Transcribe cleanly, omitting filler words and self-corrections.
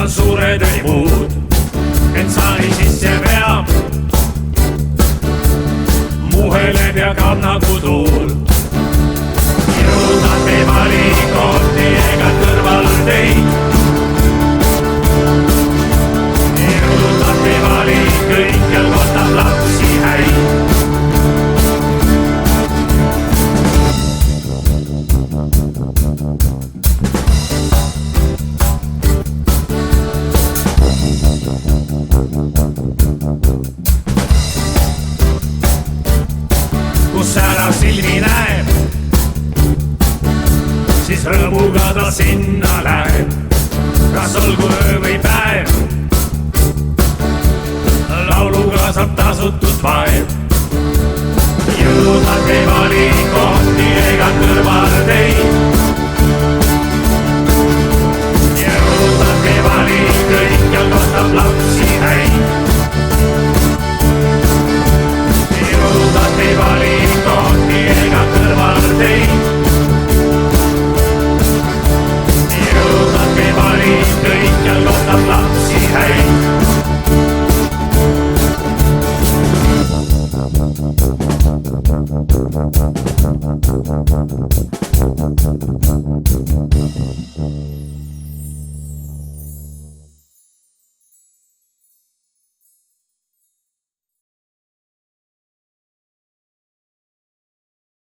on suured õimud, ent saali sisse veab. Muheleb ja kaob nagu tuul. Jõudad ei vali kohti ega kõrval teid. Jõudad ei vali kõikjal kohtab lapsi häid. Kus ära silmi näeb, siis rõõmuga ta sinna läheb. Kas olgu öö või päev, lauluga saab tasutud vaev. Jõudad ei vali kohti ega kõrval teid. Jõudad ei vali kõikjal kohtab lapsi häid. Jõudad ei vali kohti ega kõrval teid. Jõudad ei vali kõikjal kohtab lapsi häid.